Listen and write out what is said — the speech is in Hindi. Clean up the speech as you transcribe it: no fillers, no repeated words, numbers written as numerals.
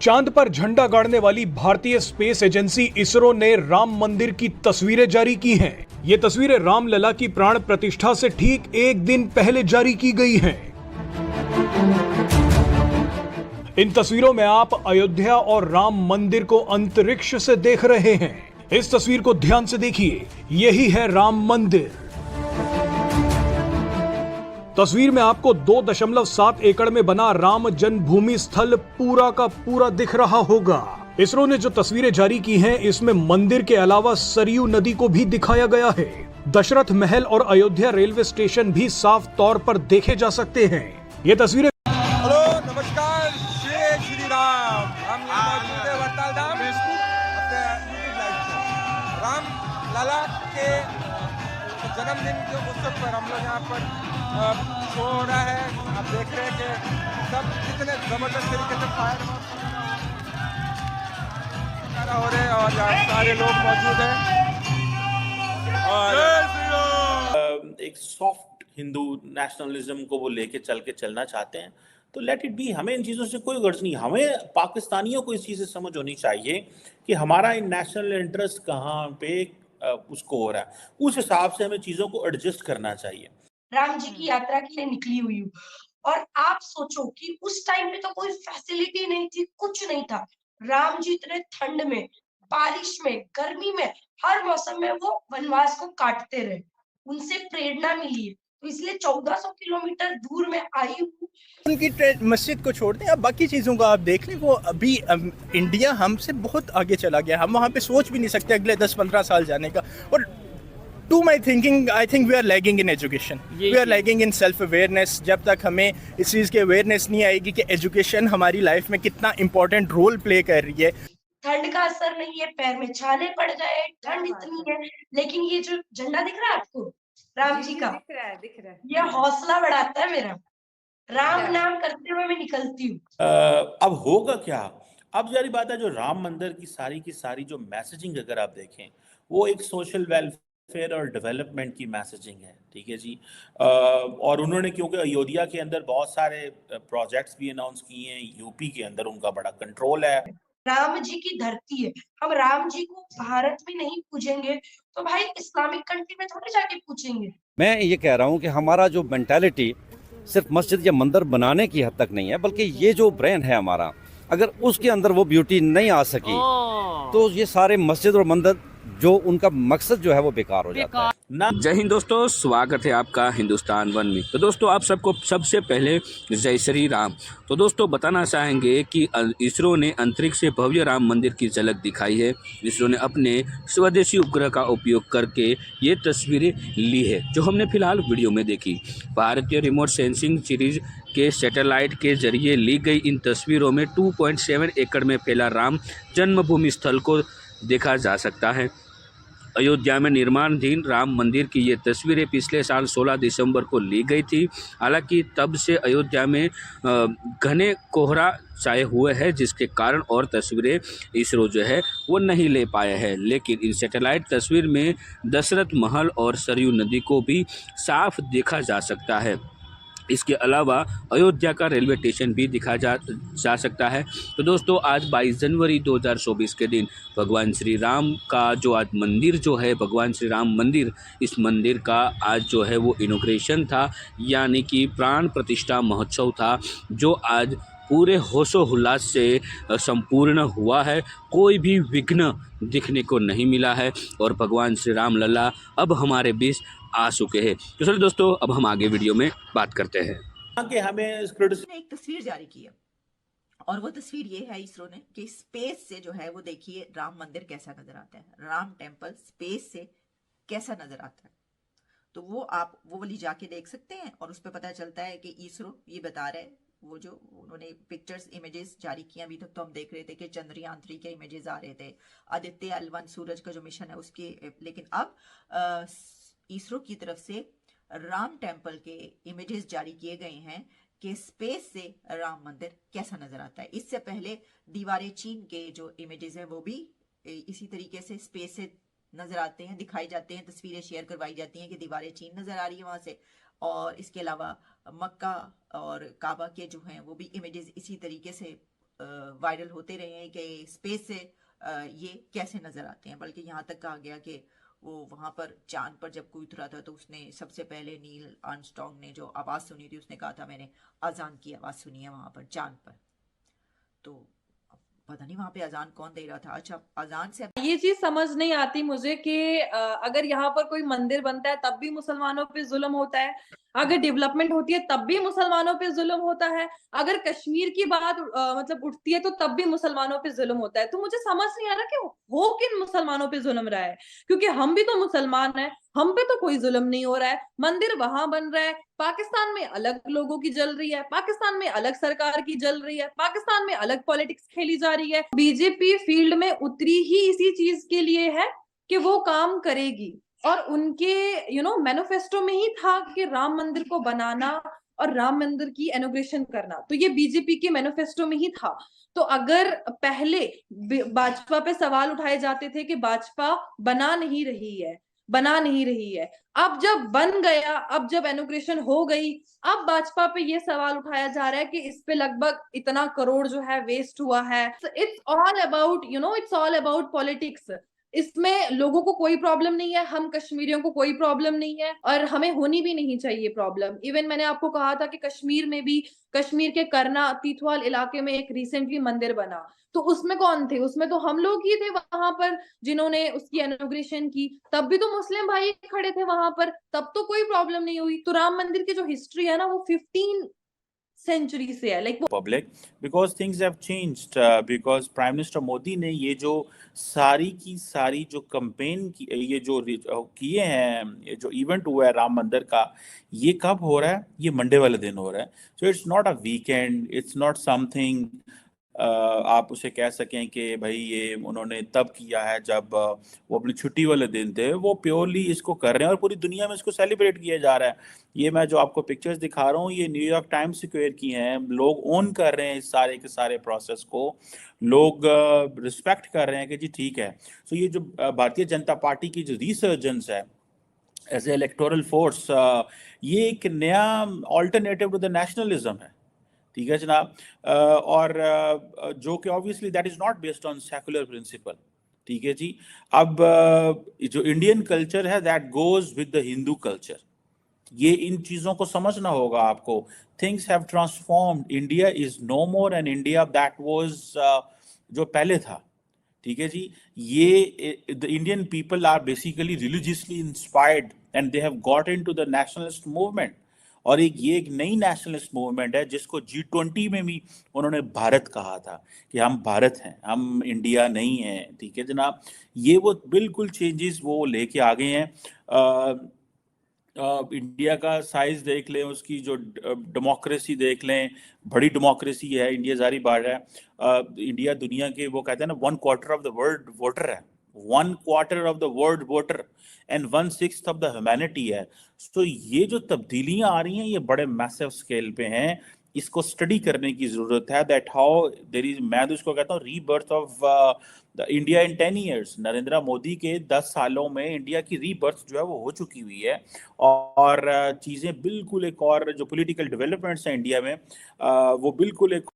चांद पर झंडा गाड़ने वाली भारतीय स्पेस एजेंसी इसरो ने राम मंदिर की तस्वीरें जारी की हैं। ये तस्वीरें रामलला की प्राण प्रतिष्ठा से ठीक एक दिन पहले जारी की गई हैं। इन तस्वीरों में आप अयोध्या और राम मंदिर को अंतरिक्ष से देख रहे हैं। इस तस्वीर को ध्यान से देखिए, यही है राम मंदिर। तस्वीर में आपको 2.7 एकड़ में बना राम जन्मभूमि स्थल पूरा का पूरा दिख रहा होगा। इसरो ने जो तस्वीरें जारी की हैं, इसमें मंदिर के अलावा सरयू नदी को भी दिखाया गया है। दशरथ महल और अयोध्या रेलवे स्टेशन भी साफ तौर पर देखे जा सकते हैं। ये तस्वीरें हेलो नमस्कार, जय श्री राम। हम मौजूद है वरताल धाम अपने यूट्यूब लाइव पे। राम लला के जन्मदिन के उत्सव पर हम लोग यहाँ पर शो हो रहा है। आप देख रहे हैं कि सब कितने जबरदस्त तरीके से फायर हो रहे हैं और यहाँ सारे लोग मौजूद हैं। और एक सॉफ्ट हिंदू नेशनलिज्म को वो लेके चलना चाहते हैं, तो लेट इट बी। हमें इन चीज़ों से कोई गर्ज नहीं। हमें पाकिस्तानियों को इस चीज़ से समझ होनी चाहिए कि हमारा इन नेशनल इंटरेस्ट कहाँ पे उसको हो रहा है, उस हिसाब से हमें चीज़ों को एडजस्ट करना चाहिए। राम जी की यात्रा के लिए निकली हुई हूँ और आप सोचो कि उस टाइम पे तो कोई फैसिलिटी नहीं थी, कुछ नहीं था। राम जी इतने ठंड में, बारिश में, गर्मी में, हर मौसम में वो वनवास को काटते रहे। उनसे प्रेरणा मिली है, तो इसलिए 1400 किलोमीटर दूर में आई हूँ। उनकी मस्जिद को छोड़ दें, अब बाकी चीज़ों का आप देख लें। वो अभी इंडिया हमसे बहुत आगे चला गया। हम वहाँ पे सोच भी नहीं सकते अगले 10-15 साल जाने का। और to my thinking, I think we are lagging in education, we are lagging in self awareness. जब तक हमें इस चीज़ की अवेयरनेस नहीं आएगी कि एजुकेशन हमारी लाइफ में कितना इंपॉर्टेंट रोल प्ले कर रही है। ठंड का असर नहीं है, पैर में छाले पड़ गए, ठंड इतनी है, लेकिन ये जो झंडा दिख रहा है आपको राम जी का, दिख रहा है। ये हौसला बढ़ाता है मेरा। राम नाम करते हुए मैं निकलती हूँ। अब होगा क्या? अब जारी बात है, जो राम मंदिर की सारी जो मैसेजिंग अगर आप देखें, वो एक सोशल वेलफेयर और डेवलपमेंट की मैसेजिंग है, ठीक है जी। और उन्होंने क्योंकि अयोध्या के अंदर बहुत सारे प्रोजेक्ट्स भी अनाउंस किए हैं, यूपी के अंदर उनका बड़ा कंट्रोल है। राम जी की धरती है, हम राम जी को भारत में नहीं पूजेंगे तो भाई इस्लामिक कंट्री में थोड़ी जाके पूजेंगे। मैं ये कह रहा हूँ कि हमारा जो मेंटालिटी सिर्फ मस्जिद या मंदिर बनाने की हद तक नहीं है, बल्कि ये जो ब्रेन है हमारा, अगर उसके अंदर वो ब्यूटी नहीं आ सकी तो ये सारे मस्जिद और मंदिर जो उनका मकसद जो है वो बेकार हो जाता है। जय हिंद दोस्तों, स्वागत है आपका हिंदुस्तान वन में। तो दोस्तों, आप सबको सबसे पहले जय श्री राम। तो दोस्तों, बताना चाहेंगे कि इसरो ने अंतरिक्ष से भव्य राम मंदिर की झलक दिखाई है। इसरो ने अपने स्वदेशी उपग्रह का उपयोग करके ये तस्वीरें ली है, जो हमने फिलहाल वीडियो में देखी। भारतीय रिमोट सेंसिंग सीरीज के सैटेलाइट के जरिए ली गई इन तस्वीरों में 2.7 एकड़ में फैला राम जन्मभूमि स्थल को देखा जा सकता है। अयोध्या में निर्माणाधीन राम मंदिर की ये तस्वीरें पिछले साल 16 दिसंबर को ली गई थी। हालांकि तब से अयोध्या में घने कोहरा छाए हुए हैं, जिसके कारण और तस्वीरें इसरो जो है वो नहीं ले पाया है। लेकिन इन सैटेलाइट तस्वीर में दशरथ महल और सरयू नदी को भी साफ देखा जा सकता है। इसके अलावा अयोध्या का रेलवे स्टेशन भी दिखा जा सकता है। तो दोस्तों, आज 22 जनवरी 2024 के दिन भगवान श्री राम का जो आज मंदिर जो है, भगवान श्री राम मंदिर, इस मंदिर का आज जो है वो इनॉग्रेशन था, यानी कि प्राण प्रतिष्ठा महोत्सव था, जो आज पूरे होशोल्लास से संपूर्ण हुआ है। कोई भी विघ्न दिखने को नहीं मिला है और भगवान श्री राम लला अब हमारे बीच आ चुके हैं। तो चलिए दोस्तों, अब हम आगे वीडियो में बात करते हैं। कि हमें एक तस्वीर जारी की है और वो तस्वीर ये है इसरो ने कि स्पेस से जो है वो देखिए राम मंदिर कैसा नजर आता है, राम टेम्पल स्पेस से कैसा नजर आता है। तो वो आप वो वाली जाके देख सकते हैं और उस पर पता चलता है कि इसरो ये बता रहा है। वो जो उन्होंने पिक्चर्स इमेजेस जारी किए, अभी तक तो हम देख रहे थे कि चंद्रयान 3 के इमेजेस आ रहे थे, आदित्य L1 सूरज का जो मिशन है उसके, लेकिन अब इसरो की तरफ से राम टेम्पल के इमेजेस जारी किए गए हैं कि स्पेस से राम मंदिर कैसा नजर आता है। इससे पहले दीवारें चीन के जो इमेजेस हैं वो भी इसी तरीके से स्पेस से नजर आते हैं, दिखाई जाते हैं, तस्वीरें शेयर करवाई जाती हैं कि दीवारें चीन नजर आ रही है वहां से। और इसके अलावा मक्का और काबा के जो हैं वो भी इमेजेस इसी तरीके से वायरल होते रहे हैं कि स्पेस से ये कैसे नजर आते हैं। बल्कि यहाँ तक कहा गया कि वो वहां पर चांद पर जब कोई उतरा था तो उसने सबसे पहले नील आर्मस्ट्रॉन्ग ने जो आवाज सुनी थी उसने कहा था मैंने अजान की आवाज सुनी है वहां पर चांद पर। तो अब पता नहीं वहां पे अजान कौन दे रहा था। अच्छा, अजान से ये चीज समझ नहीं आती मुझे कि अगर यहाँ पर कोई मंदिर बनता है तब भी मुसलमानों पे जुल्म होता है, अगर डेवलपमेंट होती है तब भी मुसलमानों पे जुल्म होता है, अगर कश्मीर की बात मतलब उठती है तो तब भी मुसलमानों पे जुल्म होता है। तो मुझे समझ नहीं आ रहा कि हो किन मुसलमानों पे जुल्म रहा है, क्योंकि हम भी तो मुसलमान हैं, हम पे तो कोई जुल्म नहीं हो रहा है। मंदिर वहां बन रहा है, पाकिस्तान में अलग लोगों की जल रही है, पाकिस्तान में अलग सरकार की जल रही है, पाकिस्तान में अलग पॉलिटिक्स खेली जा रही है। बीजेपी फील्ड में उतरी ही इसी चीज के लिए है कि वो काम करेगी, और उनके मैनिफेस्टो में ही था कि राम मंदिर को बनाना और राम मंदिर की इनॉग्रेशन करना, तो ये बीजेपी के मैनिफेस्टो में ही था। तो अगर पहले भाजपा पे सवाल उठाए जाते थे कि भाजपा बना नहीं रही है, अब जब बन गया, अब जब इनॉग्रेशन हो गई, अब भाजपा पे ये सवाल उठाया जा रहा है कि इस पे लगभग इतना करोड़ जो है वेस्ट हुआ है। It's all about politics. इसमें लोगों को कोई प्रॉब्लम नहीं है, हम कश्मीरियों को कोई प्रॉब्लम नहीं है, और हमें होनी भी नहीं चाहिए प्रॉब्लम। इवन मैंने आपको कहा था कि कश्मीर में भी, कश्मीर के करना तीथवाल इलाके में एक रिसेंटली मंदिर बना, तो उसमें कौन थे? उसमें तो हम लोग ही थे वहां पर जिन्होंने उसकी इनॉग्रेशन की, तब भी तो मुस्लिम भाई खड़े थे वहां पर, तब तो कोई प्रॉब्लम नहीं हुई। तो राम मंदिर की जो हिस्ट्री है ना वो 15 सेंचुरी से है, like public because things have changed because prime minister Modi ने ये जो सारी की सारी जो कैंपेन की ये जो किए हैं, ये जो इवेंट हुआ है राम मंदिर का, ये कब हो रहा है? ये मंडे वाले दिन हो रहा है। So it's not a weekend, it's not something आप उसे कह सकें कि भाई ये उन्होंने तब किया है जब वो अपनी छुट्टी वाले दिन थे। वो प्योरली इसको कर रहे हैं और पूरी दुनिया में इसको सेलिब्रेट किया जा रहा है। ये मैं जो आपको पिक्चर्स दिखा रहा हूँ ये न्यूयॉर्क टाइम्स स्क्वायर की हैं। लोग ओन कर रहे हैं इस सारे के सारे प्रोसेस को, लोग रिस्पेक्ट कर रहे हैं कि जी ठीक है। सो ये जो भारतीय जनता पार्टी की जो रिसर्जेंस है एज ए इलेक्टोरल फोर्स, ये एक नया ऑल्टरनेटिव टू द नेशनलिज्म है, ठीक है जनाब। और जो कि obviously that is not based on secular principle, ठीक है जी। अब जो इंडियन कल्चर है that goes with the Hindu culture, ये इन चीजों को समझना होगा आपको। Things have transformed, India is no more an India that was जो पहले था, ठीक है जी। ये the Indian people are basically religiously inspired and they have got into the nationalist movement. और ये एक नई नेशनलिस्ट मूवमेंट है जिसको G20 में भी उन्होंने भारत कहा था कि हम भारत हैं, हम इंडिया नहीं हैं, ठीक है जनाब। ये वो बिल्कुल चेंजेस वो लेके आ गए हैं। इंडिया का साइज देख लें, उसकी जो डेमोक्रेसी देख लें, बड़ी डेमोक्रेसी है, इंडिया जारी बाढ़ है। इंडिया दुनिया के वो कहते हैं ना 1/4 ऑफ द वर्ल्ड वोटर है, 1/4 of the world voter and 1/6 of the humanity है। तो ये जो तब्दीलियां आ रही हैं ये बड़े मैसिव स्केल पे हैं, इसको स्टडी करने की जरूरत है। दैट हाउ देयर इज, मैं तो इसको कहता हूँ rebirth of the India in 10 years। Narendra Modi के 10 सालों में इंडिया की रीबर्थ जो है वो हो चुकी हुई है, और चीज़ें बिल्कुल एक और जो पॉलिटिकल डेवलपमेंट्स हैं इंडिया में वो बिल्कुल एक